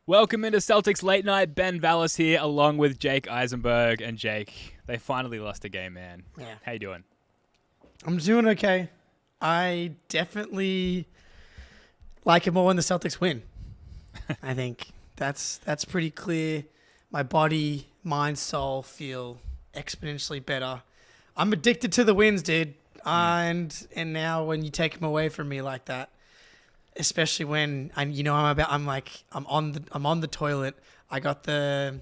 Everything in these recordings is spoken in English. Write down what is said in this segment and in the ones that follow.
Welcome into Celtics Late Night. Ben Vallis here, along with Jake Eisenberg. And Jake, they finally lost a game, man. Yeah. How you doing? I'm doing okay. I definitely like it more when the Celtics win. I think that's pretty clear. My body, mind, soul feel exponentially better. I'm addicted to the wins, dude. And now when you take them away from me like that, especially when I'm on the toilet. I got the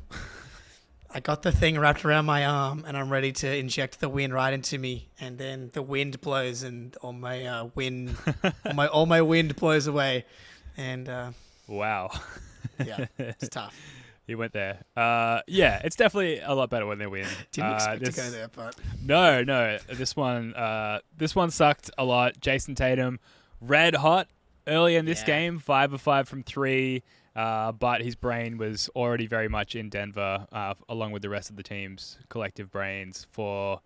thing wrapped around my arm, and I'm ready to inject the wind right into me. And then the wind blows, and all my wind blows away. And wow, yeah, it's tough. You went there. Yeah, it's definitely a lot better when they win. Didn't expect to go there, but no. This one sucked a lot. Jayson Tatum, red hot. Early in this game, 5 of 5 from 3, but his brain was already very much in Denver, along with the rest of the team's collective brains for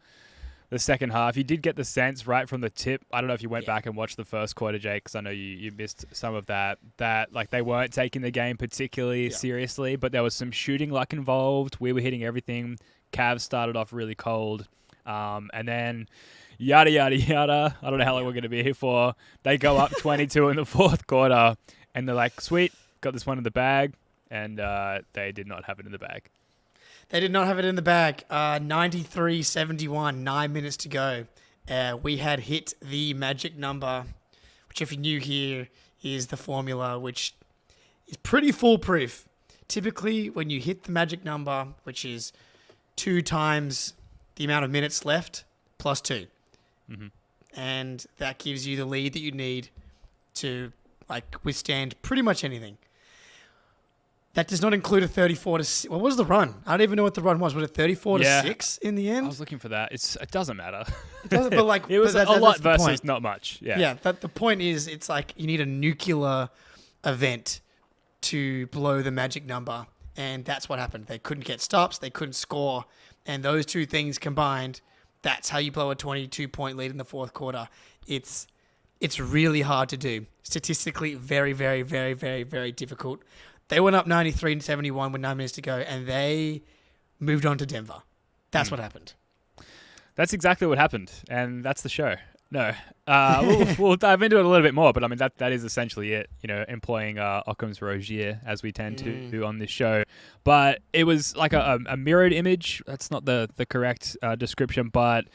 the second half. You did get the sense right from the tip. I don't know if you went back and watched the first quarter, Jake, because I know you missed some of that like they weren't taking the game particularly seriously, but there was some shooting luck involved. We were hitting everything. Cavs started off really cold, and then yada, yada, yada. I don't know how long we're going to be here for. They go up 22 in the fourth quarter, and they're like, sweet, got this one in the bag, and they did not have it in the bag. They did not have it in the bag. 93-71, 9 minutes to go. We had hit the magic number, which if you're new here, is the formula, which is pretty foolproof. Typically, when you hit the magic number, which is 2 times the amount of minutes left, plus 2. Mm-hmm. And that gives you the lead that you need to withstand pretty much anything. That does not include a 34 to 6. What was the run? I don't even know what the run was. Was it 34 to 6 in the end? I was looking for that. It doesn't matter. It doesn't, but it was a lot versus not much. Yeah. Yeah. The point is, it's like you need a nuclear event to blow the magic number, and that's what happened. They couldn't get stops. They couldn't score, and those two things combined. That's how you blow a 22-point lead in the fourth quarter. It's really hard to do. Statistically, very, very, very, very, very difficult. They went up 93-71 with 9 minutes to go, and they moved on to Denver. That's what happened. That's exactly what happened, and that's the show. No, we'll dive into it a little bit more, but I mean that is essentially it. Employing Occam's razor as we tend to do on this show. But it was like a mirrored image. That's not the correct description, but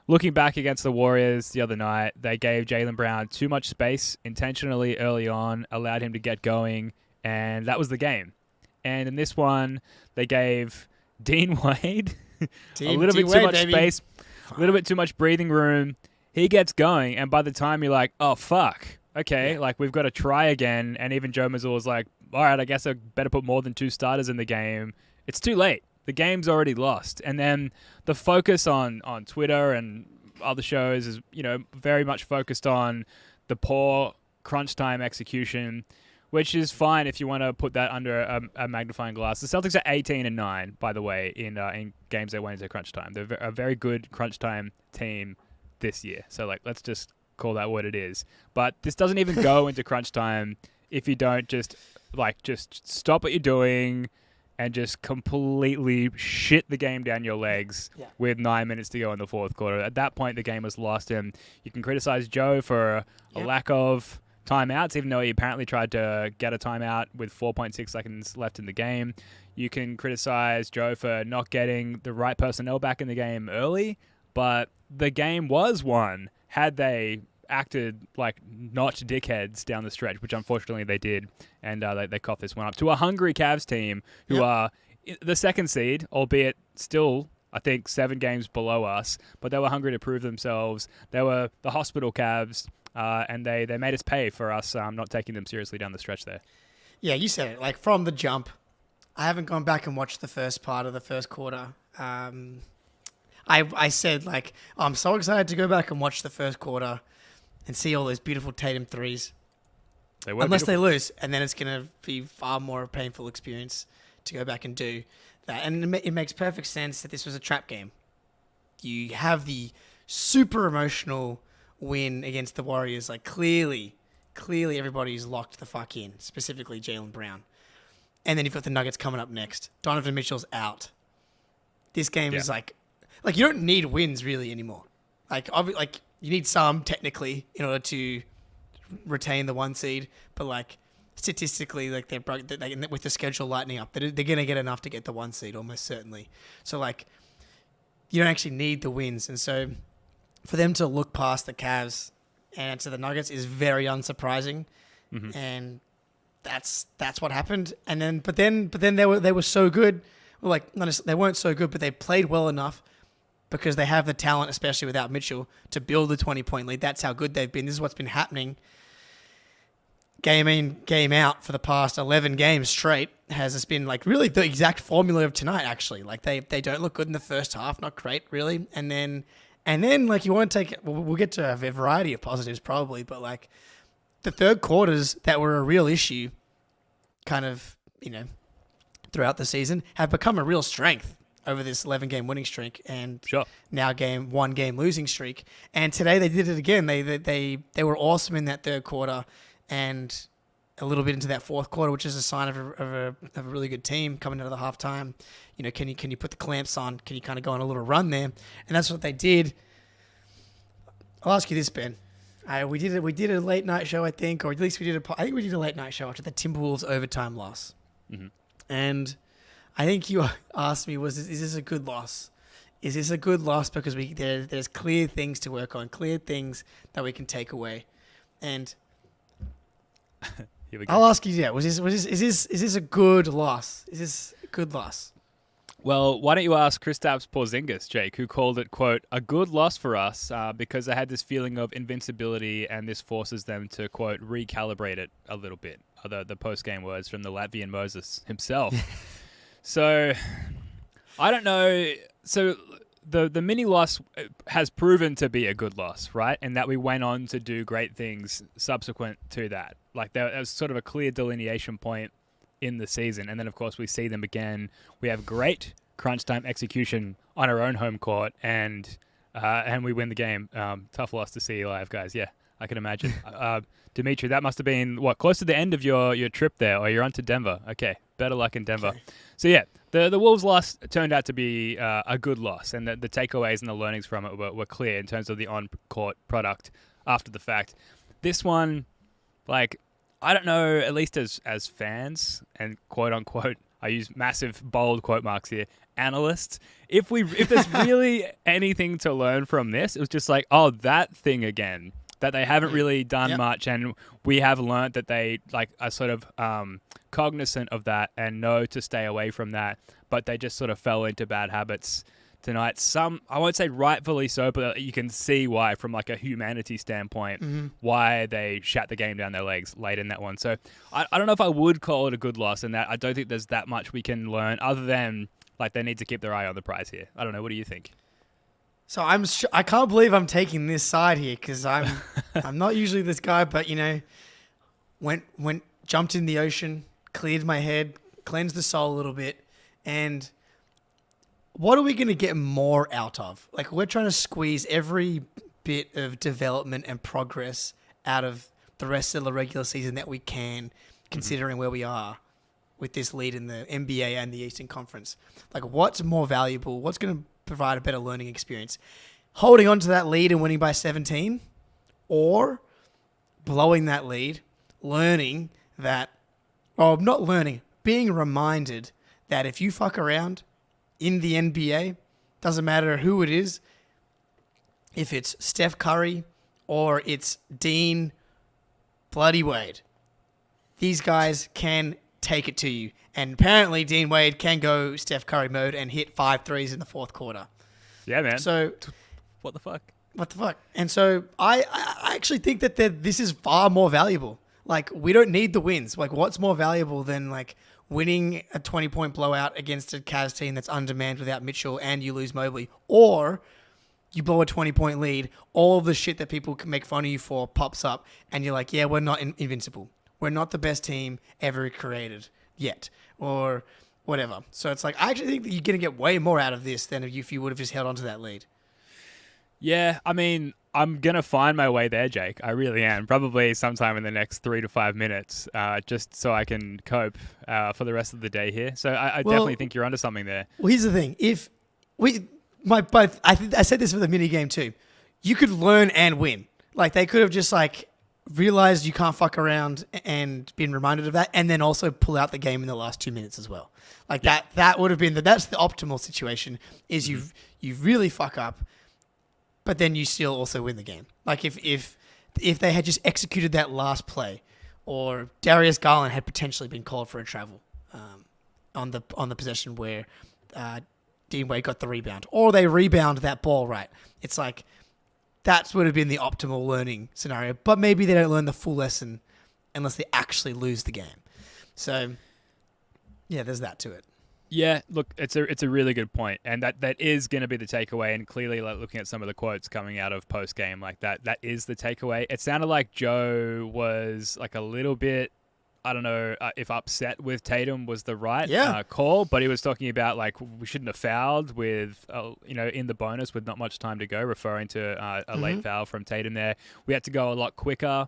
looking back against the Warriors the other night, they gave Jaylen Brown too much space intentionally early on, allowed him to get going, and that was the game. And in this one, they gave Dean Wade a little bit too much space, a little bit too much breathing room. He gets going, and by the time you're like, oh, fuck, okay, we've got to try again, and even Joe Mazzulla's like, all right, I guess I better put more than 2 starters in the game. It's too late. The game's already lost. And then the focus on Twitter and other shows is, very much focused on the poor crunch time execution, which is fine if you want to put that under a magnifying glass. The Celtics are 18-9, by the way, in games they went into crunch time. They're a very good crunch time team this year. So let's just call that what it is. But this doesn't even go into crunch time if you don't just stop what you're doing and just completely shit the game down your legs with 9 minutes to go in the fourth quarter. At that point, the game was lost, and you can criticize Joe for a lack of timeouts, even though he apparently tried to get a timeout with 4.6 seconds left in the game. You can criticize Joe for not getting the right personnel back in the game early, but the game was won had they acted like not dickheads down the stretch, which unfortunately they did, and they coughed this one up to a hungry Cavs team who are the second seed, albeit still, I think, 7 games below us, but they were hungry to prove themselves. They were the hospital Cavs, and they made us pay for us not taking them seriously down the stretch there. Yeah, you said it. From the jump, I haven't gone back and watched the first part of the first quarter. I said, like, I'm so excited to go back and watch the first quarter and see all those beautiful Tatum threes. Unless they lose, and then it's going to be far more painful experience to go back and do that. And it makes perfect sense that this was a trap game. You have the super emotional win against the Warriors. Like, clearly everybody's locked the fuck in, specifically Jaylen Brown. And then you've got the Nuggets coming up next. Donovan Mitchell's out. This game is like you don't need wins really anymore. Like you need some technically in order to retain the 1 seed, but like statistically, like with the schedule lightening up, they're gonna get enough to get the 1 seed almost certainly. So like you don't actually need the wins, and so for them to look past the Cavs and to the Nuggets is very unsurprising, and that's what happened. And then but then they were so good. Well, like they weren't so good, but they played well enough because they have the talent, especially without Mitchell, to build the 20-point lead. That's how good they've been. This is what's been happening game in, game out for the past 11 games straight. Has this been like really the exact formula of tonight, actually. Like they don't look good in the first half, not great really. And then like you want to take, we'll get to a variety of positives probably, but like the third quarters that were a real issue kind of, throughout the season have become a real strength over this 11-game winning streak and now 1 game losing streak. And today they did it again. They were awesome in that third quarter and a little bit into that fourth quarter, which is a sign of a really good team coming out of the halftime. Can you put the clamps on? Can you kind of go on a little run there? And that's what they did. I'll ask you this, Ben. We did a late night show, I think, or at least we did a late night show after the Timberwolves overtime loss. Mm-hmm. And I think you asked me, is this a good loss? Is this a good loss because there's clear things to work on, clear things that we can take away? And Here we go. I'll ask you, is this a good loss? Is this a good loss? Well, why don't you ask Kristaps Porzingis, Jake, who called it, quote, a good loss for us because they had this feeling of invincibility and this forces them to, quote, recalibrate it a little bit. The post-game words from the Latvian Moses himself. So, I don't know. So, the mini loss has proven to be a good loss, right? And that we went on to do great things subsequent to that. Like, there was sort of a clear delineation point in the season. And then, of course, we see them again. We have great crunch time execution on our own home court, and we win the game. Tough loss to see live, guys. Yeah, I can imagine. Dimitri, that must have been, close to the end of your trip there, or you're on to Denver. Okay, better luck in Denver. Okay. So, yeah, the Wolves loss turned out to be a good loss, and the takeaways and the learnings from it were clear in terms of the on-court product after the fact. This one, like, I don't know, at least as fans and quote-unquote, I use massive, bold quote marks here, analysts, if there's really anything to learn from this, it was just like, that thing again, that they haven't really done much, and we have learned that they like are sort of cognizant of that and know to stay away from that, but they just sort of fell into bad habits tonight. Some, I won't say rightfully so, but you can see why from like a humanity standpoint, why they shat the game down their legs late in that one. So I don't know if I would call it a good loss, and that I don't think there's that much we can learn other than like they need to keep their eye on the prize here. I don't know. What do you think? So I can't believe I'm taking this side here because I'm not usually this guy, but jumped in the ocean, cleared my head, cleansed the soul a little bit, and what are we going to get more out of? Like, we're trying to squeeze every bit of development and progress out of the rest of the regular season that we can, considering where we are with this lead in the NBA and the Eastern Conference. Like, what's more valuable? What's going to provide a better learning experience? Holding on to that lead and winning by 17, or blowing that lead, learning that, or not learning, being reminded that if you fuck around in the NBA, doesn't matter who it is, if it's Steph Curry or it's Dean Bloody Wade, these guys can take it to you. And apparently Dean Wade can go Steph Curry mode and hit 5 threes in the fourth quarter. Yeah, man. So, what the fuck? And so I actually think that this is far more valuable. Like, we don't need the wins. Like, what's more valuable than like winning a 20-point blowout against a Cavs team that's undermanned without Mitchell and you lose Mobley, or you blow a 20-point lead, all of the shit that people can make fun of you for pops up, and you're like, yeah, we're not invincible. We're not the best team ever created yet, or whatever. So it's like, I actually think that you're going to get way more out of this than if you would have just held on to that lead. Yeah, I mean, I'm going to find my way there, Jake. I really am. Probably sometime in the next 3 to 5 minutes, just so I can cope for the rest of the day here. So I definitely think you're onto something there. Well, here's the thing. If I said this for the mini game too. You could learn and win. Like, they could have just like realized you can't fuck around and been reminded of that, and then also pull out the game in the last 2 minutes as well. Like that would have been that's the optimal situation. Is you really fuck up, but then you still also win the game. Like if they had just executed that last play, or Darius Garland had potentially been called for a travel on the possession where Dean Wade got the rebound, or they rebound that ball right. It's like that would have been the optimal learning scenario. But maybe they don't learn the full lesson unless they actually lose the game. So yeah, there's that to it. Yeah, look, it's a really good point, and that is going to be the takeaway. And clearly, like, looking at some of the quotes coming out of post game, like that is the takeaway. It sounded like Joe was like a little bit, I don't know if upset with Tatum was the right call, but he was talking about like we shouldn't have fouled with in the bonus with not much time to go, referring to a late foul from Tatum there. We had to go a lot quicker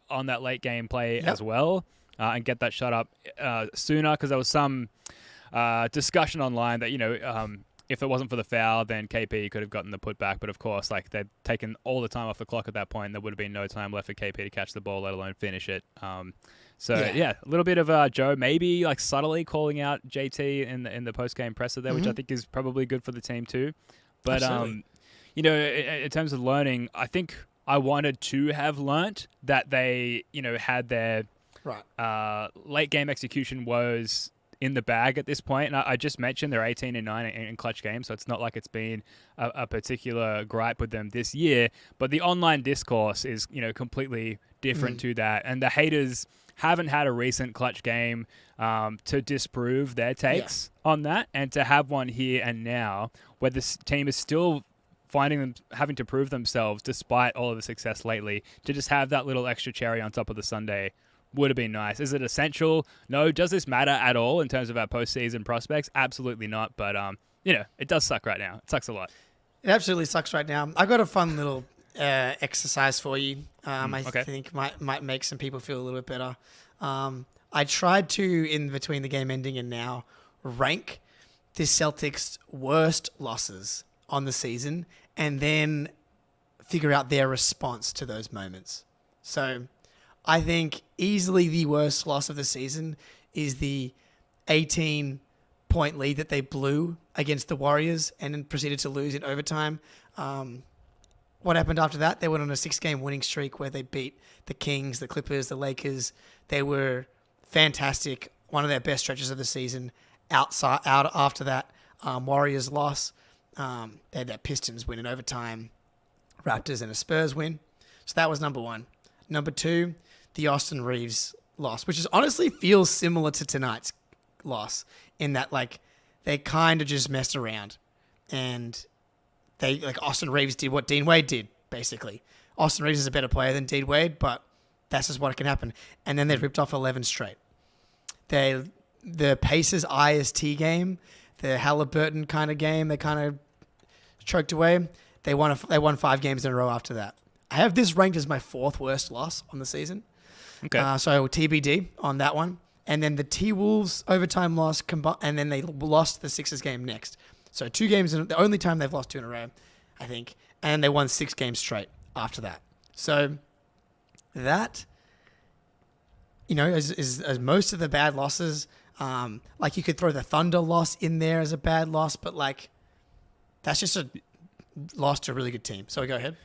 on that late game play as well, and get that shut up sooner, because there was some discussion online that if it wasn't for the foul, then KP could have gotten the putback. But of course, like, they'd taken all the time off the clock at that point. There would have been no time left for KP to catch the ball, let alone finish it. A little bit of Joe maybe like subtly calling out JT in the post game presser there, which I think is probably good for the team too. But in terms of learning, I think I wanted to have learnt that they had their late game execution was in the bag at this point. And I just mentioned they're 18-9 in clutch games, so it's not like it's been a particular gripe with them this year. But the online discourse is completely different to that, and the haters haven't had a recent clutch game to disprove their takes on that, and to have one here and now where this team is still having to prove themselves despite all of the success lately, to just have that little extra cherry on top of the sundae would have been nice. Is it essential? No. Does this matter at all in terms of our postseason prospects? Absolutely not. But it does suck right now. It sucks a lot. It absolutely sucks right now. I got a fun little exercise for you. I think might make some people feel a little bit better. I tried to, in between the game ending and now, rank the Celtics' worst losses on the season, and then figure out their response to those moments. So I think easily the worst loss of the season is the 18-point lead that they blew against the Warriors and then proceeded to lose in overtime. What happened after that? They went on a 6-game winning streak where they beat the Kings, the Clippers, the Lakers. They were fantastic. One of their best stretches of the season. Out after that, Warriors loss. They had that Pistons win in overtime. Raptors and a Spurs win. So that was number one. Number two, the Austin Reeves loss, which is honestly feels similar to tonight's loss in that, like, they kind of just messed around, and they, like, Austin Reeves did what Dean Wade did, basically. Austin Reeves is a better player than Dean Wade, but that's just what can happen. And then they ripped off 11 straight. The Pacers IST game, the Halliburton kind of game, they kind of choked away. They won 5 games in a row after that. I have this ranked as my 4th worst loss on the season. Okay. So TBD on that one. And then the T-Wolves overtime loss, and then they lost the Sixers game next. So 2 games, the only time they've lost 2 in a row, I think. And they won 6 games straight after that. So that, as most of the bad losses, like, you could throw the Thunder loss in there as a bad loss, but, like, that's just a loss to a really good team. So go ahead.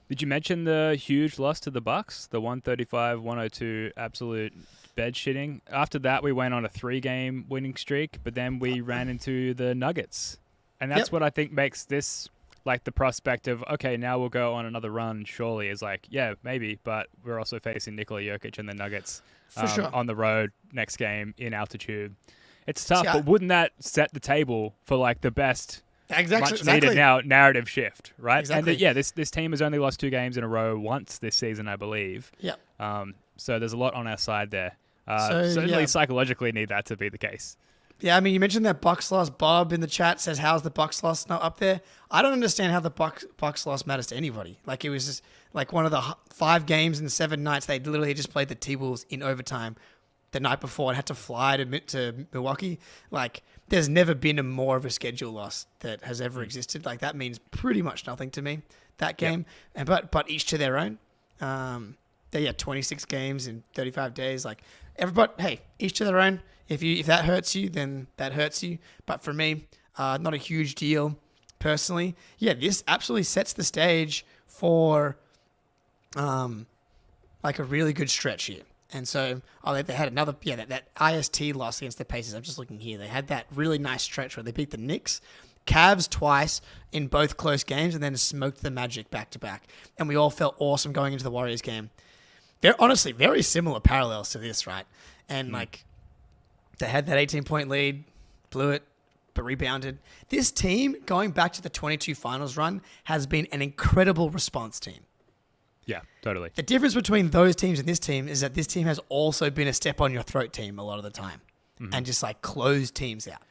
Did you mention the huge loss to the Bucks, the 135-102 absolute bed shitting? After that, we went on a 3-game winning streak, but then we ran into the Nuggets. And that's what I think makes this, like, the prospect of, okay, now we'll go on another run, surely, is like, yeah, maybe, but we're also facing Nikola Jokic and the Nuggets For sure. on the road next game in altitude. It's tough, but wouldn't that set the table for like the best much needed now narrative shift, right? Exactly. And this team has only lost 2 games in a row once this season, I believe. Yeah. So there's a lot on our side there. Certainly psychologically need that to be the case. Yeah, I mean, you mentioned that Bucks loss. Bob in the chat says, how's the Bucks loss not up there? I don't understand how the Bucks loss matters to anybody. Like, it was just like one of the 5 games in 7 nights. They literally just played the T-Wolves in overtime the night before and had to fly to Milwaukee. Like, there's never been more of a schedule loss that has ever existed. Like, that means pretty much nothing to me, that game. Yep. And but each to their own. 26 games in 35 days. Like, everybody, hey, each to their own. If that hurts you, then that hurts you. But for me, not a huge deal personally. Yeah, this absolutely sets the stage for like a really good stretch here. And so they had another, that IST loss against the Pacers. I'm just looking here. They had that really nice stretch where they beat the Knicks, Cavs twice in both close games, and then smoked the Magic back to back. And we all felt awesome going into the Warriors game. They're honestly very similar parallels to this, right? And like, they had that 18-point lead, blew it, but rebounded. This team, going back to the 22 finals run, has been an incredible response team. Yeah, totally. The difference between those teams and this team is that this team has also been a step on your throat team a lot of the time and just like close teams out.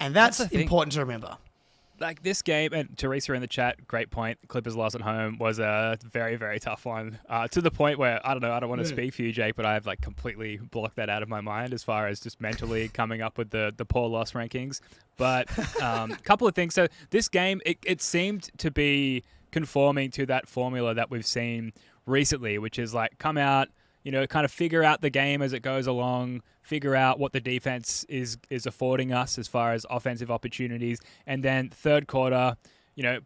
And that's important to remember. Like this game, and Teresa in the chat, great point. Clippers loss at home was a very, very tough one. To the point where, I don't want to speak for you, Jake, but I've like completely blocked that out of my mind as far as just mentally coming up with the poor loss rankings. But a couple of things. So this game, it seemed to be conforming to that formula that we've seen recently, which is like come out, kind of figure out the game as it goes along, figure out what the defense is affording us as far as offensive opportunities, and then third quarter,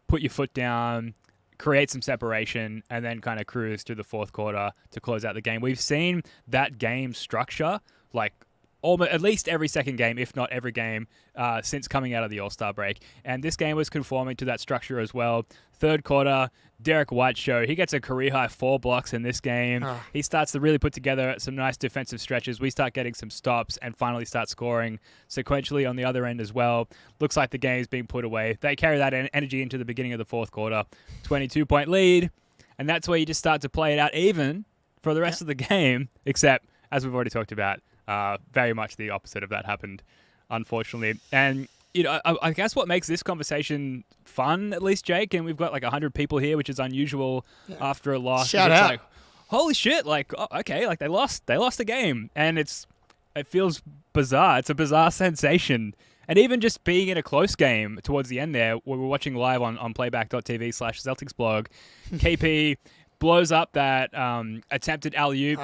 put your foot down, create some separation, and then kind of cruise to the fourth quarter to close out the game. We've seen that game structure like almost at least every second game, if not every game, since coming out of the All-Star break. And this game was conforming to that structure as well. Third quarter, Derek White show. He gets a career-high 4 blocks in this game. He starts to really put together some nice defensive stretches. We start getting some stops and finally start scoring sequentially on the other end as well. Looks like the game's being put away. They carry that energy into the beginning of the fourth quarter. 22-point lead. And that's where you just start to play it out even for the rest of the game, except, as we've already talked about, very much the opposite of that happened, unfortunately. And, I guess what makes this conversation fun, at least, Jake, and we've got like 100 people here, which is unusual after a loss. Shout out. Like, holy shit, like, okay, like they lost the game. And it feels bizarre. It's a bizarre sensation. And even just being in a close game towards the end there, where we're watching live on playback.tv/Celtics blog, KP blows up that attempted alley-oop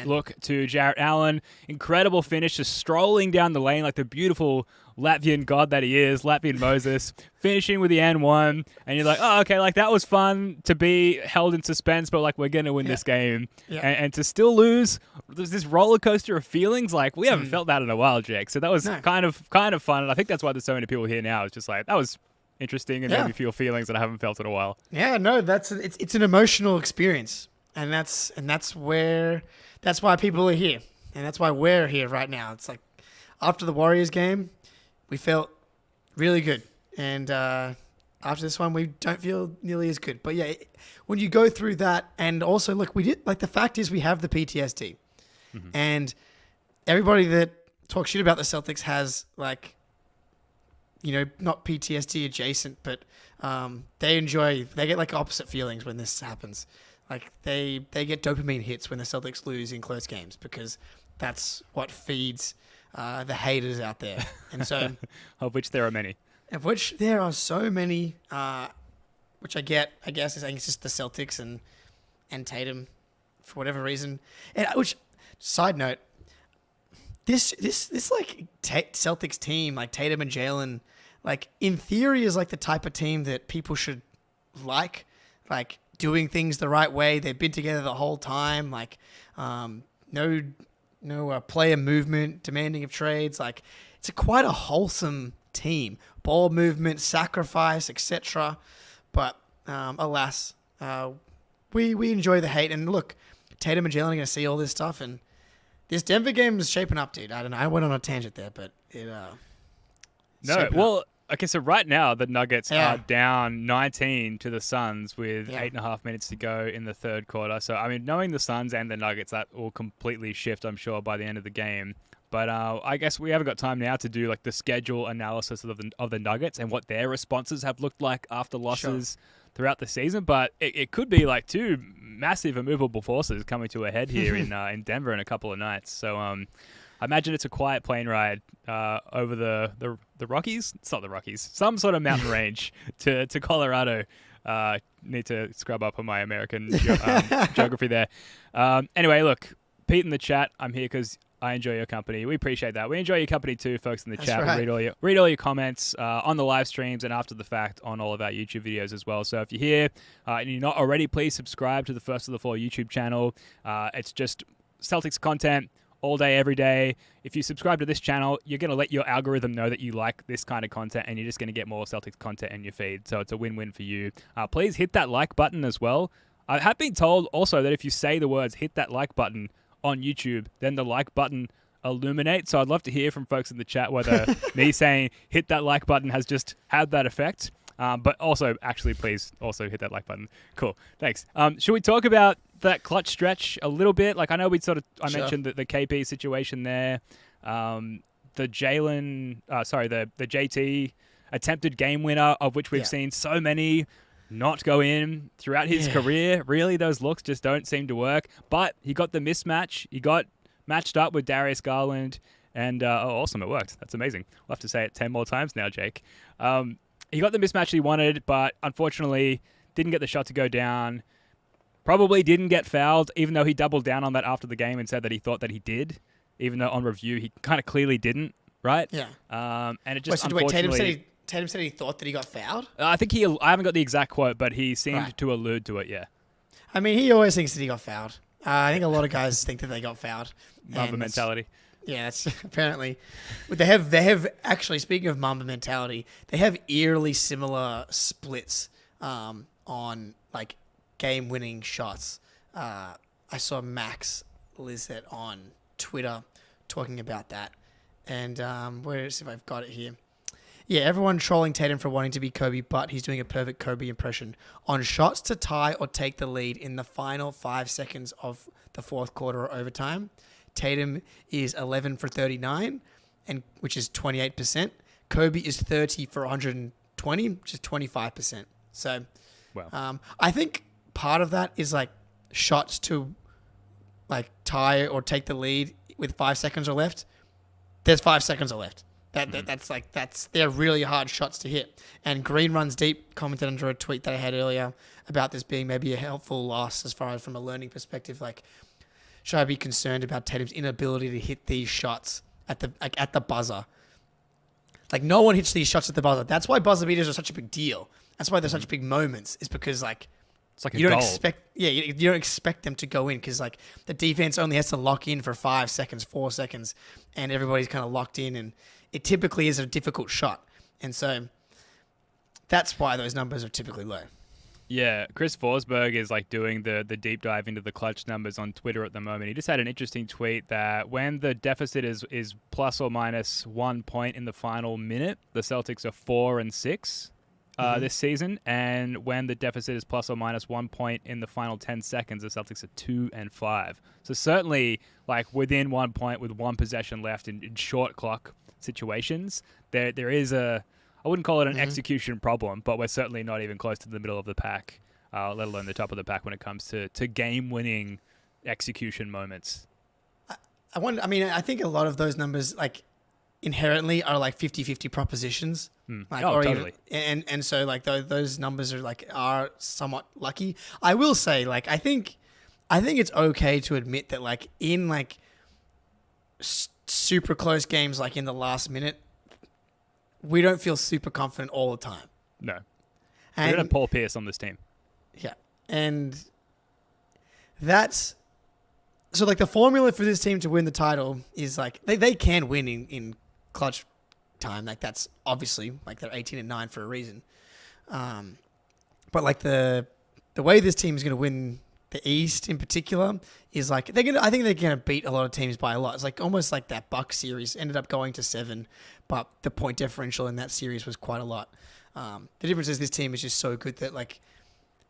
look to Jarrett Allen. Incredible finish, just strolling down the lane like the beautiful Latvian god that he is, Latvian Moses, finishing with the N1. And you're like, oh, okay, like that was fun to be held in suspense, but like we're going to win this game. Yeah. And to still lose, there's this roller coaster of feelings. Like we haven't felt that in a while, Jake. So that was kind of fun. And I think that's why there's so many people here now. It's just like, that was interesting and made me feel feelings that I haven't felt in a while. Yeah, no, it's an emotional experience, and that's why people are here, and that's why we're here right now. It's like after the Warriors game, we felt really good, and after this one, we don't feel nearly as good. But yeah, when you go through that, and also look, we did like the fact is we have the PTSD, and everybody that talks shit about the Celtics has like, not PTSD adjacent, but they get like opposite feelings when this happens. Like they get dopamine hits when the Celtics lose in close games because that's what feeds the haters out there. And so, of which there are many. Of which there are so many, which I guess is it's just the Celtics and Tatum for whatever reason. And which, side note, this like Celtics team, like Tatum and Jaylen, like in theory is like the type of team that people should like doing things the right way. They've been together the whole time. Like, no player movement, demanding of trades. Like it's quite a wholesome team. Ball movement, sacrifice, etc. But alas, we enjoy the hate. And look, Tatum and Jaylen are going to see all this stuff, and this Denver game is shaping up, dude. I don't know. I went on a tangent there, but No, well, okay, so right now the Nuggets Yeah. are down 19 to the Suns with Yeah. 8.5 minutes to go in the third quarter. So, I mean, knowing the Suns and the Nuggets, that will completely shift, I'm sure, by the end of the game. But I guess we haven't got time now to do like the schedule analysis of the Nuggets and what their responses have looked like after losses throughout the season. But it could be like two massive immovable forces coming to a head here in Denver in a couple of nights. So I imagine it's a quiet plane ride over the Rockies. It's not the Rockies. Some sort of mountain range to Colorado. Need to scrub up on my American geography there. Anyway, look, Pete in the chat. I'm here because I enjoy your company. We appreciate that. We enjoy your company too, folks in the chat. Right. We read all your comments on the live streams and after the fact on all of our YouTube videos as well. So if you're here and you're not already, please subscribe to the First of the Four YouTube channel. It's just Celtics content all day, every day. If you subscribe to this channel, you're going to let your algorithm know that you like this kind of content and you're just going to get more Celtics content in your feed. So it's a win-win for you. Please hit that like button as well. I have been told also that if you say the words hit that like button on YouTube, then the like button illuminates. So I'd love to hear from folks in the chat whether me saying hit that like button has just had that effect. But also, actually, please also hit that like button. Cool. Thanks. Should we talk about that clutch stretch a little bit? Like, I know I mentioned the KP situation there. The Jaylen, the JT attempted game winner, of which we've seen so many not go in throughout his career. Really, those looks just don't seem to work. But he got the mismatch. He got matched up with Darius Garland. And, awesome, it worked. That's amazing. We'll have to say it 10 more times now, Jake. He got the mismatch he wanted, but unfortunately didn't get the shot to go down. Probably didn't get fouled, even though he doubled down on that after the game and said that he thought that he did, even though on review he kind of clearly didn't, right? Yeah. And it just Wait, unfortunately... Tatum said he thought that he got fouled? I think I haven't got the exact quote, but he seemed to allude to it, yeah. I mean, he always thinks that he got fouled. I think a lot of guys think that they got fouled. Mamba mentality. Yeah, that's apparently. They have actually, speaking of Mamba mentality, they have eerily similar splits on like game-winning shots. I saw Max Lizette on Twitter talking about that, and where is if I've got it here. Yeah, everyone trolling Tatum for wanting to be Kobe, but he's doing a perfect Kobe impression. On shots to tie or take the lead in the final 5 seconds of the fourth quarter or overtime, Tatum is 11 for 39, which is 28%. Kobe is 30 for 120, which is 25%. So wow. I think part of that is like shots to like tie or take the lead with 5 seconds or left. There's 5 seconds or left. They're really hard shots to hit. And Green Runs Deep commented under a tweet that I had earlier about this being maybe a helpful loss as far as from a learning perspective. Like, should I be concerned about Tatum's inability to hit these shots at the buzzer? Like, no one hits these shots at the buzzer. That's why buzzer beaters are such a big deal. That's why they're such big moments. Is because like it's like you don't goal. you don't expect them to go in because like the defense only has to lock in for 5 seconds, 4 seconds, and everybody's kind of locked in, and it typically is a difficult shot, and so that's why those numbers are typically low. Yeah, Chris Forsberg is like doing the deep dive into the clutch numbers on Twitter at the moment. He just had an interesting tweet that when the deficit is plus or minus 1 point in the final minute, the Celtics are 4-6 this season, and when the deficit is plus or minus 1 point in the final 10 seconds, the Celtics are 2-5. So certainly, like within 1 point with one possession left in short clock situations, there is a, I wouldn't call it an execution problem, but we're certainly not even close to the middle of the pack, let alone the top of the pack when it comes to game-winning execution moments. I think a lot of those numbers, like, inherently are like 50-50 propositions. Like, totally. And so, like, those numbers are somewhat lucky. I will say, like, I think it's okay to admit that, like, in, like, super close games, like, in the last minute, we don't feel super confident all the time. No. We don't have Paul Pierce on this team. Yeah. And that's... So, like, the formula for this team to win the title is, like, they can win in clutch time. Like, that's obviously, like, they're 18-9 for a reason. But, like, the way this team is going to win the East in particular is like I think they're gonna beat a lot of teams by a lot. It's like almost like that Bucks series ended up going to 7, but the point differential in that series was quite a lot. The difference is this team is just so good that like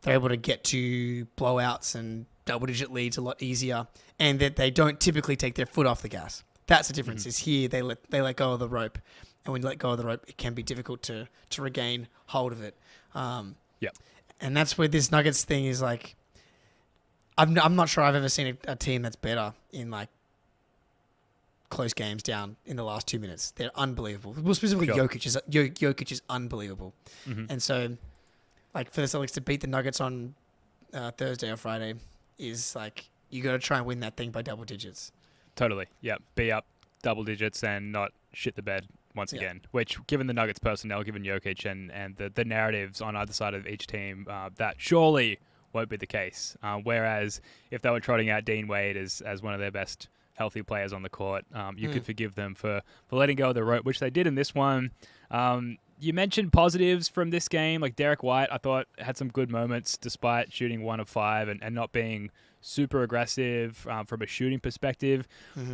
they're able to get to blowouts and double-digit leads a lot easier, and that they don't typically take their foot off the gas. That's the difference. Is here they let go of the rope, and when you let go of the rope, it can be difficult to regain hold of it. And that's where this Nuggets thing is like. I'm not sure I've ever seen a team that's better in like close games down in the last 2 minutes. They're unbelievable. Well, specifically Jokic is unbelievable, and so like for the Celtics to beat the Nuggets on Thursday or Friday is like you got to try and win that thing by double digits. Totally. Yeah. Be up double digits and not shit the bed once again, which given the Nuggets personnel, given Jokic and the narratives on either side of each team, that surely won't be the case. Whereas if they were trotting out Dean Wade as one of their best healthy players on the court, you could forgive them for letting go of the rope, which they did in this one. You mentioned positives from this game, like Derek White, I thought had some good moments despite shooting 1 of 5 and not being super aggressive from a shooting perspective.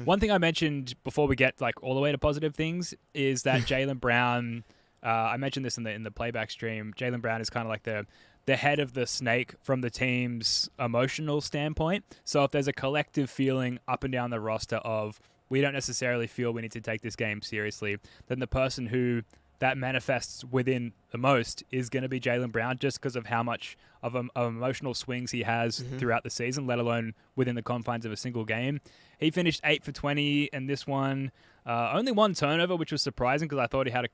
One thing I mentioned before we get like all the way to positive things is that Jaylen Brown, I mentioned this in the playback stream, Jaylen Brown is kind of like the head of the snake from the team's emotional standpoint. So if there's a collective feeling up and down the roster of we don't necessarily feel we need to take this game seriously, then the person who that manifests within the most is going to be Jaylen Brown, just because of how much of emotional swings he has throughout the season, let alone within the confines of a single game. He finished 8 for 20 in this one. Only 1 turnover, which was surprising because I thought he had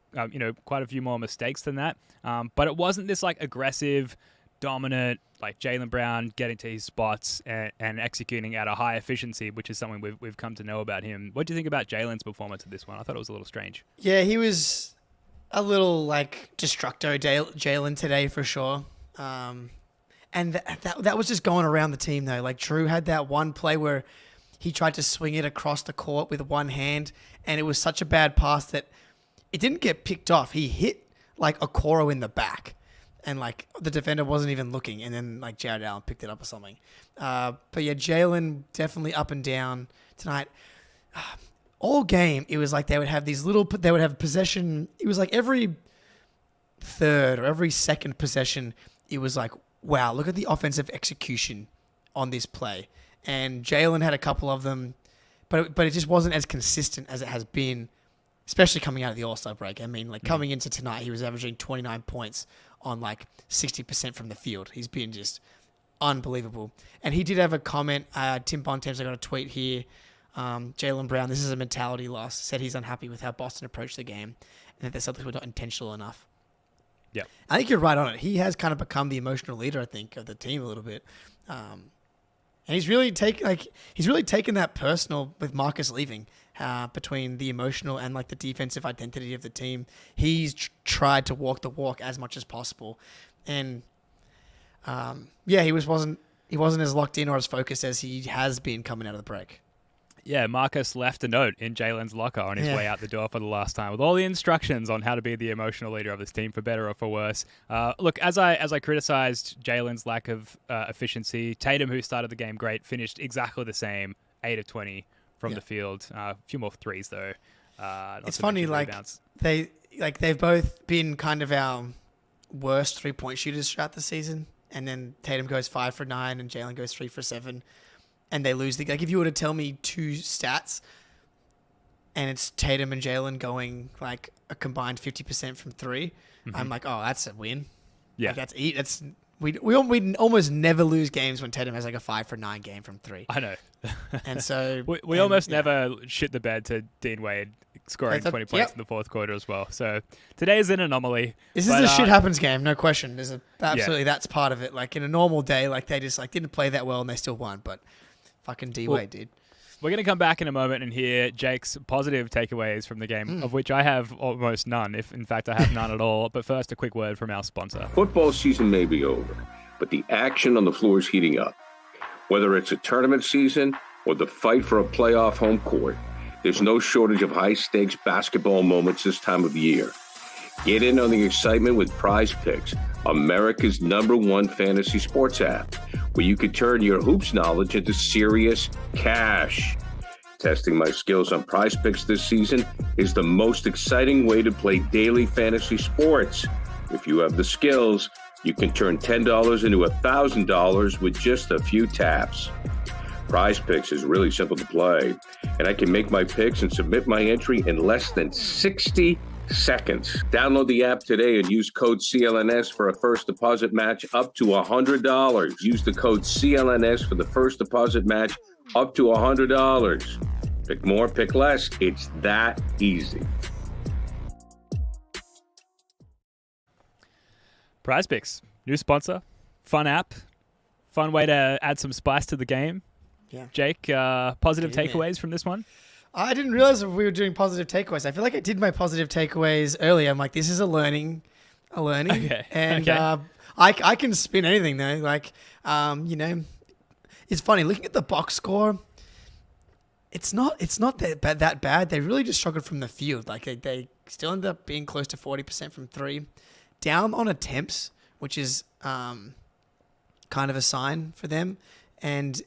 quite a few more mistakes than that. But it wasn't this like aggressive, dominant, like Jaylen Brown getting to his spots and executing at a high efficiency, which is something we've come to know about him. What do you think about Jaylen's performance in this one? I thought it was a little strange. Yeah, he was a little like destructo Jaylen today for sure. And that was just going around the team though. Like Drew had that one play where he tried to swing it across the court with one hand, and it was such a bad pass that it didn't get picked off. He hit like a Okoro in the back, and like the defender wasn't even looking, and then like Jarrett Allen picked it up or something. But yeah, Jaylen definitely up and down tonight. All game, it was like they would have possession. It was like every third or every second possession, it was like, wow, look at the offensive execution on this play. And Jaylen had a couple of them, but it just wasn't as consistent as it has been, especially coming out of the All-Star break. I mean, like coming into tonight, he was averaging 29 points on like 60% from the field. He's been just unbelievable. And he did have a comment. Tim Bontemps, I got a tweet here. Jaylen Brown, this is a mentality loss, said he's unhappy with how Boston approached the game and that the Celtics were not intentional enough. Yeah, I think you're right on it. He has kind of become the emotional leader, I think, of the team a little bit. And he's really taken that personal with Marcus leaving between the emotional and like the defensive identity of the team. He's tried to walk the walk as much as possible, and he wasn't as locked in or as focused as he has been coming out of the break. Yeah, Marcus left a note in Jaylen's locker on his way out the door for the last time with all the instructions on how to be the emotional leader of this team, for better or for worse. Look, as I criticized Jaylen's lack of efficiency, Tatum, who started the game great, finished exactly the same, 8 of 20 from the field. A few more threes, though. It's funny, they've both been kind of our worst 3-point shooters throughout the season, and then Tatum goes 5 for 9 and Jaylen goes 3 for 7. And they lose like if you were to tell me 2 stats and it's Tatum and Jaylen going like a combined 50% from 3, I'm like, oh, that's a win. Yeah. Like we almost never lose games when Tatum has like a 5 for 9 game from 3. I know. And so we almost never shit the bed to Dean Wade scoring 20 points in the fourth quarter as well. So today is an anomaly. This is a shit happens game, no question. That's part of it. Like in a normal day, like they just like didn't play that well and they still won, but fucking D-Wade did. We're going to come back in a moment and hear Jake's positive takeaways from the game, of which I have almost none, if in fact I have none at all. But first, a quick word from our sponsor. Football season may be over, but the action on the floor is heating up. Whether it's a tournament season or the fight for a playoff home court, there's no shortage of high-stakes basketball moments this time of year. Get in on the excitement with Prize Picks, America's #1 fantasy sports app. where you could turn your hoops knowledge into serious cash. Testing my skills on Prize Picks this season is the most exciting way to play daily fantasy sports. If you have the skills, you can turn $10 into $1,000 with just a few taps. Prize Picks is really simple to play, and I can make my picks and submit my entry in less than 60 seconds. Download the app today and use code CLNS for a first deposit match up to $100. Use the code CLNS for the first deposit match up to $100. Pick more, pick less. It's that easy. Prize Picks, new sponsor, fun app, fun way to add some spice to the game. Yeah. Jake, positive takeaways from this one? I didn't realize we were doing positive takeaways. I feel like I did my positive takeaways earlier. I'm like, this is a learning. Okay. And I can spin anything though. Like, it's funny looking at the box score. It's not that bad. They really just struggled from the field. Like they still end up being close to 40% from three, down on attempts, which is kind of a sign for them. And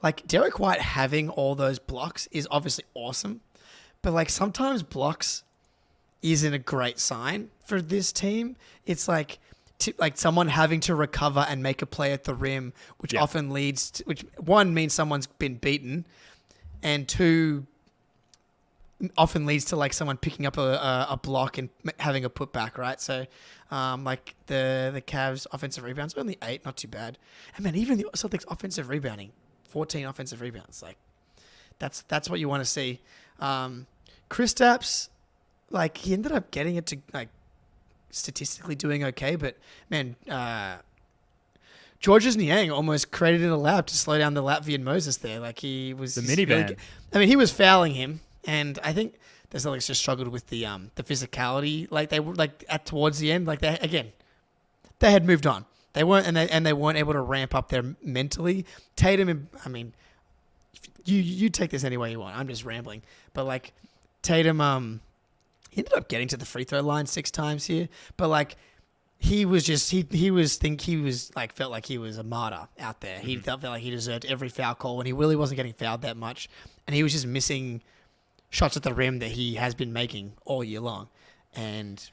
like Derek White having all those blocks is obviously awesome, but like sometimes blocks isn't a great sign for this team. It's like someone having to recover and make a play at the rim, which often leads to, which one means someone's been beaten, and two often leads to like someone picking up a block and having a putback, right? So like the Cavs offensive rebounds, only 8, not too bad. And man, even the Celtics offensive rebounding, 14 offensive rebounds. Like that's what you want to see. Kristaps, like he ended up getting it to like statistically doing okay, but man, Georges Niang almost created a lap to slow down the Latvian Moses there. Like he was the minivan. Really, he was fouling him, and I think the Celtics just struggled with the physicality. Like they were like towards the end, like they had moved on. They weren't, and they weren't able to ramp up there mentally. Tatum, I mean, you take this any way you want. I'm just rambling, but like Tatum, he ended up getting to the free throw line 6 times here, but like. He was felt like he was a martyr out there. He felt like he deserved every foul call, and he really wasn't getting fouled that much. And he was just missing shots at the rim that he has been making all year long. And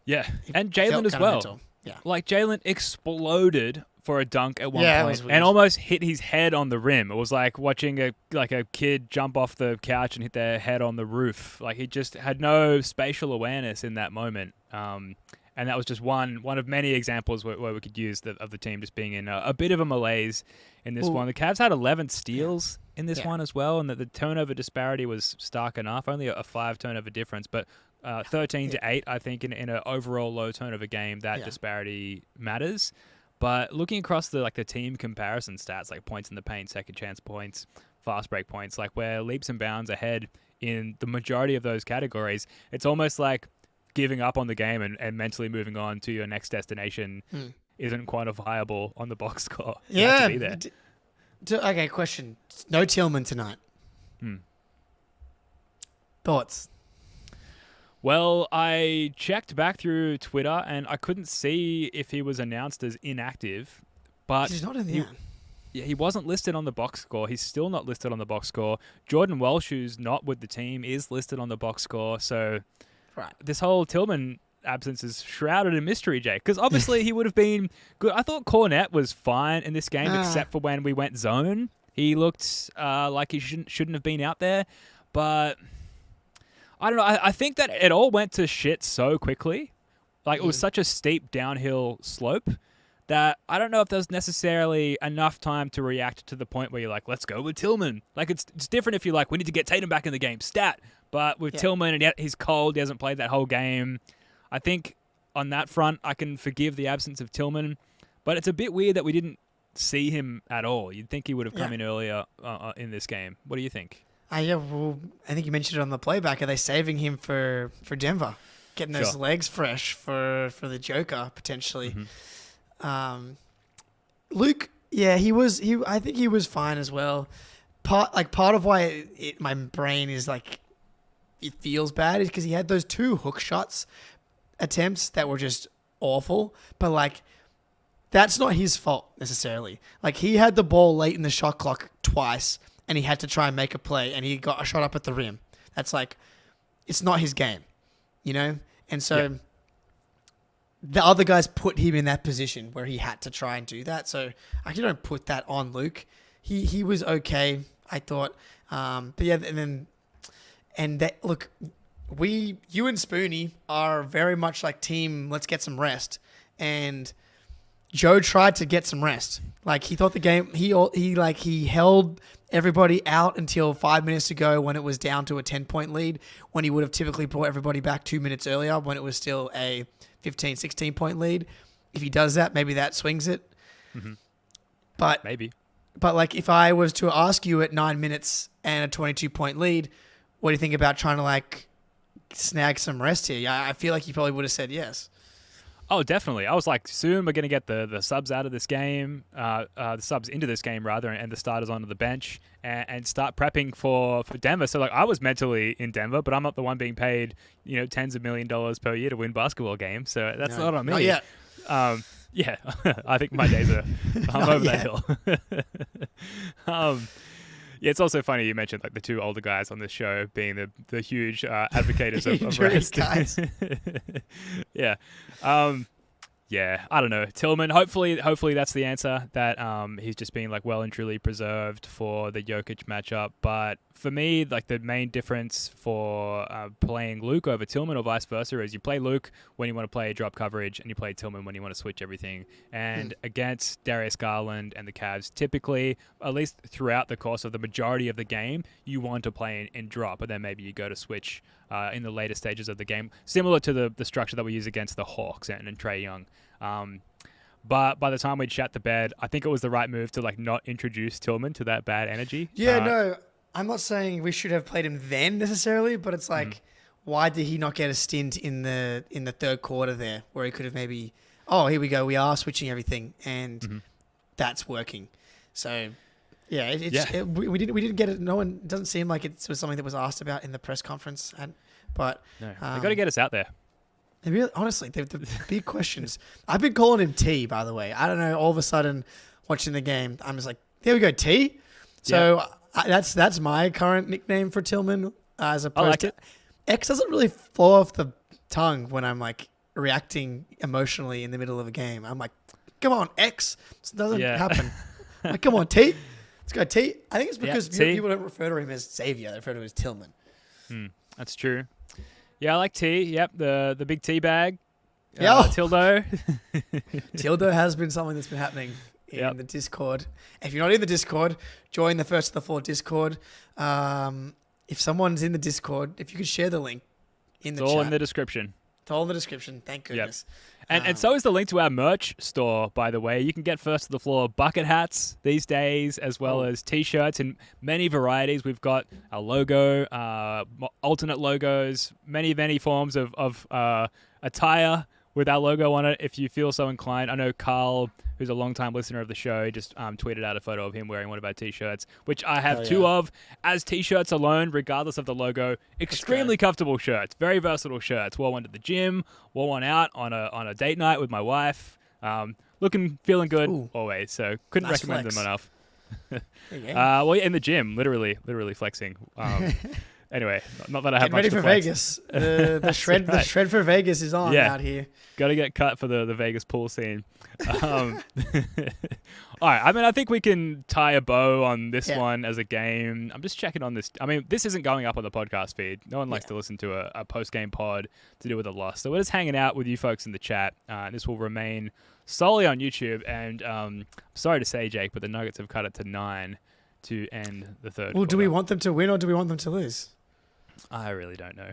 and Jaylen as well. Mental. Yeah, like Jaylen exploded for a dunk at one point and almost hit his head on the rim. It was like watching a kid jump off the couch and hit their head on the roof. Like he just had no spatial awareness in that moment. And that was just one of many examples where we could use of the team just being in a bit of a malaise in this one. The Cavs had 11 steals in this one as well, and the turnover disparity was stark enough. Only a 5 turnover difference, but 13 to 8, I think, in an overall low turnover game, that disparity matters. But looking across the team comparison stats, like points in the paint, second chance points, fast break points, like we're leaps and bounds ahead in the majority of those categories. It's almost like giving up on the game and mentally moving on to your next destination isn't quantifiable on the box score. You have to be there. Okay, question. No Tillman tonight. Thoughts? Well, I checked back through Twitter and I couldn't see if he was announced as inactive, but he's not in the he wasn't listed on the box score. He's still not listed on the box score. Jordan Welsh, who's not with the team, is listed on the box score. So this whole Tillman absence is shrouded in mystery, Jake, because obviously he would have been good. I thought Cornette was fine in this game, except for when we went zone. He looked like he shouldn't have been out there, but I don't know. I think that it all went to shit so quickly. Like it was such a steep downhill slope that I don't know if there's necessarily enough time to react to the point where you're like, let's go with Tillman. Like it's different if you're like, we need to get Tatum back in the game, stat. But with Tillman, and he's cold, he hasn't played that whole game. I think on that front, I can forgive the absence of Tillman. But it's a bit weird that we didn't see him at all. You'd think he would have come in earlier in this game. What do you think? Well, I think you mentioned it on the playback. Are they saving him for Denver? Getting those legs fresh for the Joker, potentially. Luke, I think he was fine as well. Part of why my brain is like, it feels bad is because he had those 2 hook shots attempts that were just awful. But like that's not his fault necessarily. Like, he had the ball late in the shot clock twice, and he had to try and make a play, and he got a shot up at the rim. That's like, it's not his game, you know? And so the other guys put him in that position where he had to try and do that. So I actually don't put that on Luke. He was okay, I thought. But yeah, look, you and Spoonie are very much like team, let's get some rest. And Joe tried to get some rest. Like, he thought the game, he held everybody out until 5 minutes to go when it was down to a 10-point lead, when he would have typically brought everybody back 2 minutes earlier when it was still a 15, 16-point lead. If he does that, maybe that swings it. Mm-hmm. But maybe. But like, if I was to ask you at 9 minutes and a 22-point lead, what do you think about trying to like snag some rest here? I feel like you probably would have said yes. Oh, definitely. I was like, soon we're going to get the subs out of this game, the subs into this game rather, and the starters onto the bench and start prepping for Denver. So like, I was mentally in Denver, but I'm not the one being paid, tens of $millions per year to win basketball games. So that's not on me. Not yet. Yeah, I think my days are I'm over that hill. Yeah, it's also funny you mentioned like the two older guys on this show being the huge advocates of rest. Guys. Yeah. Yeah, I don't know. Tillman, hopefully that's the answer, that he's just being like well and truly preserved for the Jokic matchup. But for me, like the main difference for playing Luke over Tillman or vice versa is you play Luke when you want to play drop coverage and you play Tillman when you want to switch everything. And against Darius Garland and the Cavs, typically, at least throughout the course of the majority of the game, you want to play in drop, but then maybe you go to switch in the later stages of the game, similar to the structure that we use against the Hawks and Trae Young. But by the time we'd shat the bed, I think it was the right move to like not introduce Tillman to that bad energy. Yeah, no, I'm not saying we should have played him then necessarily, but it's like, why did he not get a stint in the third quarter there, where he could have maybe, here we go, we are switching everything, and that's working. So yeah, we didn't get it. No one, it doesn't seem like it was something that was asked about in the press conference, but no, they got to get us out there. Really, honestly, the big questions. I've been calling him T, by the way. I don't know. All of a sudden, watching the game, I'm just like, there we go, T. So that's my current nickname for Tillman, as opposed to X. Doesn't really fall off the tongue when I'm like reacting emotionally in the middle of a game. I'm like, come on, X. This doesn't happen. I'm like, come on, T. Let's go, T. I think it's because people don't refer to him as Xavier. They refer to him as Tillman. That's true. Yeah, I like T. Yep, the big tea bag. Tildo. Tildo has been something that's been happening in the Discord. If you're not in the Discord, join the First of the Floor Discord. If someone's in the Discord, if you could share the link in the chat. It's all in the description. It's all in the description. Thank goodness. Yep. And so is the link to our merch store, by the way. You can get First of the Floor bucket hats these days, as well as T-shirts in many varieties. We've got a logo, alternate logos, many forms of attire with our logo on it, if you feel so inclined. I know Carl, who's a longtime listener of the show, just tweeted out a photo of him wearing one of our T-shirts, which I have two of as T-shirts alone, regardless of the logo. Extremely comfortable shirts, very versatile shirts. Wore one to the gym, wore one out on a date night with my wife. Feeling good always, so couldn't recommend them enough. In the gym, literally flexing. Anyway, not that I have much ready to for flex. Vegas. The shred for Vegas is on out here. Got to get cut for the Vegas pool scene. All right. I mean, I think we can tie a bow on this one as a game. I'm just checking on this. I mean, this isn't going up on the podcast feed. No one likes to listen to a post-game pod to do with a loss. So we're just hanging out with you folks in the chat. This will remain solely on YouTube. And sorry to say, Jake, but the Nuggets have cut it to 9 to end the third quarter. Do we want them to win or do we want them to lose? I really don't know.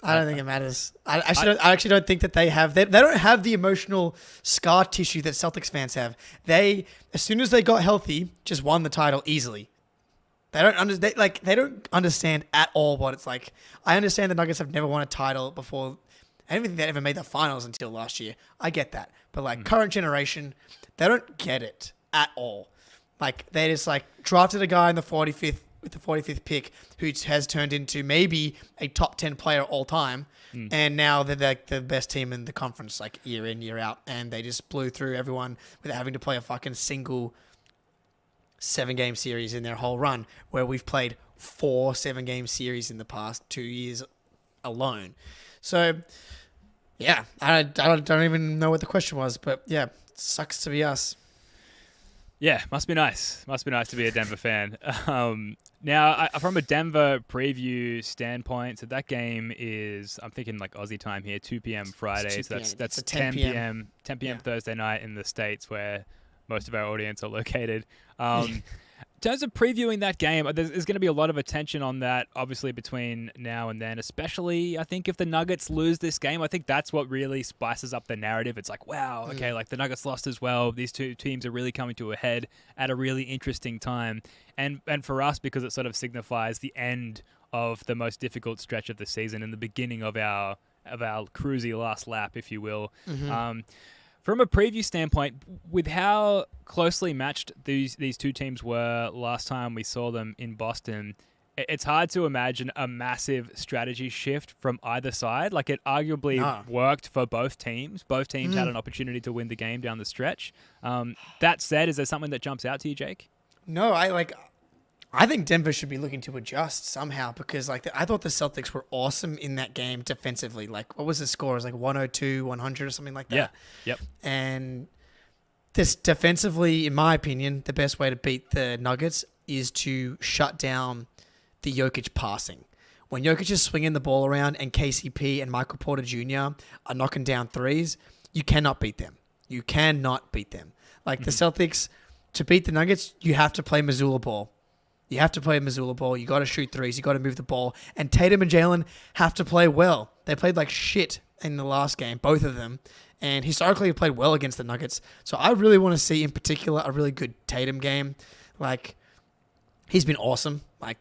I don't think it matters. I actually don't think that they have. They don't have the emotional scar tissue that Celtics fans have. They, as soon as they got healthy, just won the title easily. They don't understand at all what it's like. I understand the Nuggets have never won a title before. I don't think they ever made the finals until last year. I get that, but current generation, they don't get it at all. Like, they just drafted a guy in the 45th with the 45th pick, who has turned into maybe a top 10 player all time. And now they're like the best team in the conference, like year in, year out. And they just blew through everyone without having to play a fucking single 7-game series in their whole run, where we've played 4 7-game series in the past 2 years alone. So, yeah, I don't even know what the question was, but yeah, sucks to be us. Yeah, must be nice. Must be nice to be a Denver fan. Now, from a Denver preview standpoint, so that game is, I'm thinking like Aussie time here, 2 p.m. Friday. So that's 10 p.m. Thursday night in the States, where most of our audience are located. In terms of previewing that game, there's going to be a lot of attention on that, obviously, between now and then, especially, I think, if the Nuggets lose this game. I think that's what really spices up the narrative. It's like, wow, okay, like the Nuggets lost as well. These two teams are really coming to a head at a really interesting time. And for us, because it sort of signifies the end of the most difficult stretch of the season and the beginning of our cruisy last lap, if you will. From a preview standpoint, with how closely matched these two teams were last time we saw them in Boston, it's hard to imagine a massive strategy shift from either side. Like, it arguably worked for both teams. Both teams had an opportunity to win the game down the stretch. That said, is there something that jumps out to you, Jake? No, I think Denver should be looking to adjust somehow, because I thought the Celtics were awesome in that game defensively. Like, what was the score? It was like 102, 100 or something like that. Yeah. Yep. And this defensively, in my opinion, the best way to beat the Nuggets is to shut down the Jokic passing. When Jokic is swinging the ball around and KCP and Michael Porter Jr. are knocking down threes, you cannot beat them. You cannot beat them. Like, the Celtics, to beat the Nuggets, you have to play Missoula ball. You have to play Missoula ball. You got to shoot threes. You got to move the ball. And Tatum and Jaylen have to play well. They played like shit in the last game, both of them. And historically, have played well against the Nuggets. So I really want to see, in particular, a really good Tatum game. Like, he's been awesome. Like,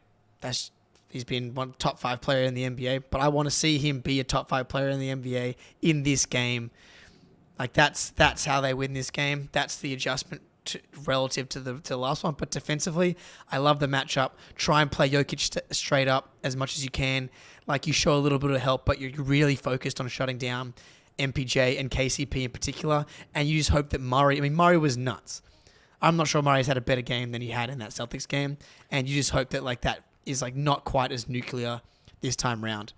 he's been one top 5 player in the NBA. But I want to see him be a top 5 player in the NBA in this game. Like, that's how they win this game. That's the adjustment relative to the last one. But defensively, I love the matchup. Try and play Jokic straight up as much as you can. Like, you show a little bit of help, but you're really focused on shutting down MPJ and KCP in particular. And you just hope that Murray was nuts. I'm not sure Murray's had a better game than he had in that Celtics game. And you just hope that like that is like not quite as nuclear this time round.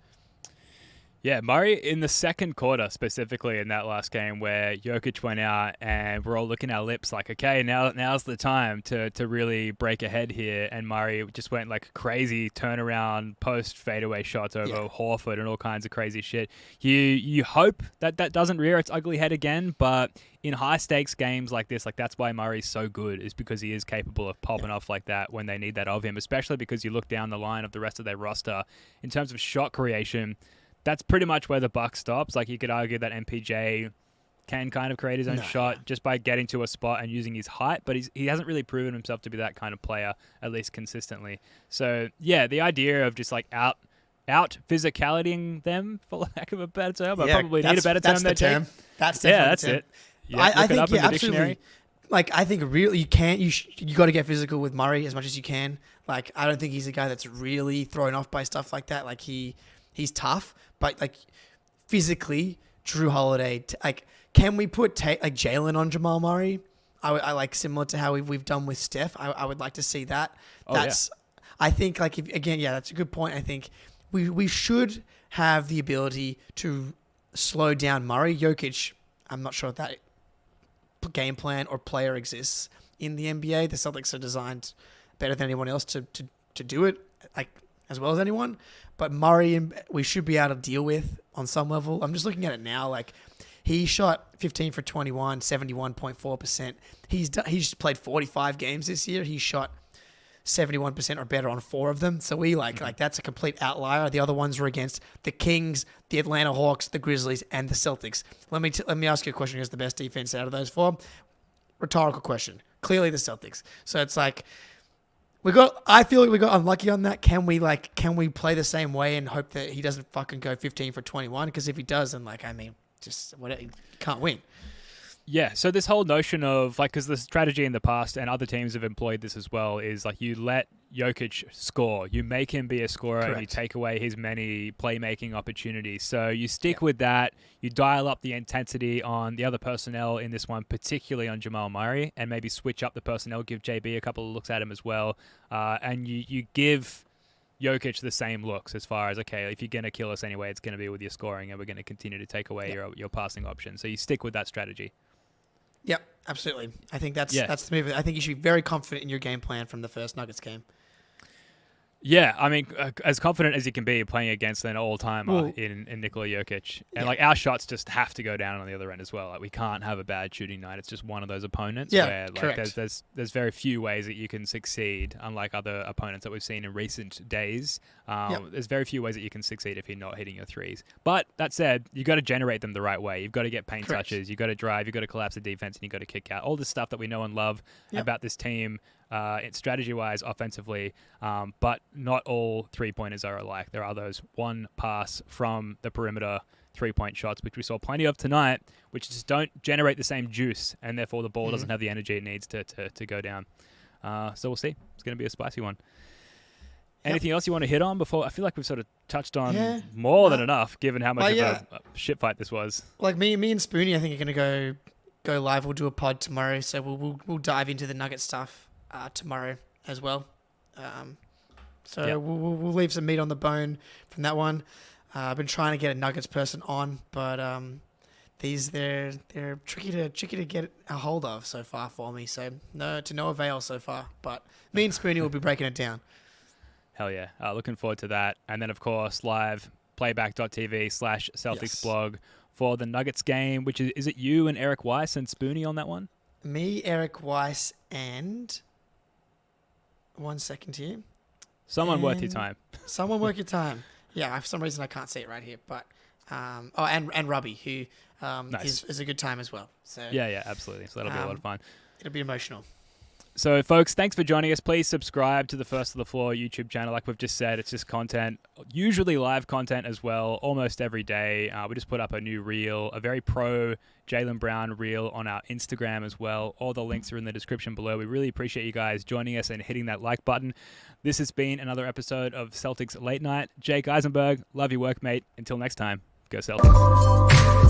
Yeah, Murray in the second quarter, specifically in that last game where Jokic went out and we're all looking our lips like, okay, now's the time to really break ahead here. And Murray just went like crazy turnaround, post fadeaway shots over Horford and all kinds of crazy shit. You hope that doesn't rear its ugly head again, but in high stakes games like this, like that's why Murray's so good, is because he is capable of popping off like that when they need that of him, especially because you look down the line of the rest of their roster in terms of shot creation. That's pretty much where the buck stops. Like, you could argue that MPJ can kind of create his own shot just by getting to a spot and using his height, but he hasn't really proven himself to be that kind of player, at least consistently. So, yeah, the idea of just like out physicalitying them, for lack of a better term, I probably need a better term there, Jake. That's definitely that's it. Yeah, I think, yeah, absolutely. Like, I think really you got to get physical with Murray as much as you can. Like, I don't think he's a guy that's really thrown off by stuff like that. Like, he's tough, but like physically, Drew Holiday, like, can we put like Jaylen on Jamal Murray? I like, similar to how we've done with Steph. I would like to see that. I think, like, that's a good point. I think we should have the ability to slow down Murray. Jokic, I'm not sure if that game plan or player exists in the NBA. The Celtics are designed better than anyone else to do it, like, as well as anyone. But Murray, we should be able to deal with on some level. I'm just looking at it now. Like, he shot 15 for 21, 71.4%. He's played 45 games this year. He shot 71% or better on 4 of them. So we like that's a complete outlier. The other ones were against the Kings, the Atlanta Hawks, the Grizzlies, and the Celtics. Let me ask you a question. Who's the best defense out of those 4? Rhetorical question. Clearly the Celtics. So it's like, I feel like we got unlucky on that. Can we play the same way and hope that he doesn't fucking go 15 for 21? Because if he does, then you can't win. Yeah, so this whole notion of, like, because the strategy in the past, and other teams have employed this as well, is like you let Jokic score. You make him be a scorer and you take away his many playmaking opportunities. So you stick with that. You dial up the intensity on the other personnel in this one, particularly on Jamal Murray, and maybe switch up the personnel, give JB a couple of looks at him as well. And you give Jokic the same looks as far as, okay, if you're going to kill us anyway, it's going to be with your scoring and we're going to continue to take away your passing option. So you stick with that strategy. Yep, absolutely. I think that's the move. I think you should be very confident in your game plan from the first Nuggets game. Yeah, I mean, as confident as you can be playing against an all-timer in Nikola Jokic. And, like, our shots just have to go down on the other end as well. Like, we can't have a bad shooting night. It's just one of those opponents where, like, there's very few ways that you can succeed, unlike other opponents that we've seen in recent days. There's very few ways that you can succeed if you're not hitting your threes. But that said, you've got to generate them the right way. You've got to get paint touches. You've got to drive. You've got to collapse the defense, and you've got to kick out. All this stuff that we know and love about this team, strategy-wise, offensively, but not all three-pointers are alike. There are those one pass from the perimeter three-point shots, which we saw plenty of tonight, which just don't generate the same juice, and therefore the ball doesn't have the energy it needs to go down. So we'll see. It's going to be a spicy one. Anything else you want to hit on before? I feel like we've sort of touched on more than enough, given how much of a shit fight this was. Like me and Spoonie, I think are going to go live. We'll do a pod tomorrow, so we'll dive into the Nugget stuff tomorrow as well. We'll leave some meat on the bone from that one. I've been trying to get a Nuggets person on, but they're tricky to get a hold of so far for me. So no avail so far. But me and Spoonie will be breaking it down. Hell yeah. Looking forward to that. And then, of course, live playback.tv/Celtics blog for the Nuggets game, which is it you and Eric Weiss and Spoonie on that one? Me, Eric Weiss, and 1 second here. Someone worth your time. Someone worth your time. Yeah, for some reason I can't see it right here. But and Robbie, who is a good time as well. So yeah, absolutely. So that'll be a lot of fun. It'll be emotional. So, folks, thanks for joining us. Please subscribe to the First of the Floor YouTube channel. Like we've just said, it's just content, usually live content as well, almost every day. We just put up a new reel, a very pro Jaylen Brown reel on our Instagram as well. All the links are in the description below. We really appreciate you guys joining us and hitting that like button. This has been another episode of Celtics Late Night. Jake Eisenberg, love your work, mate. Until next time, go Celtics.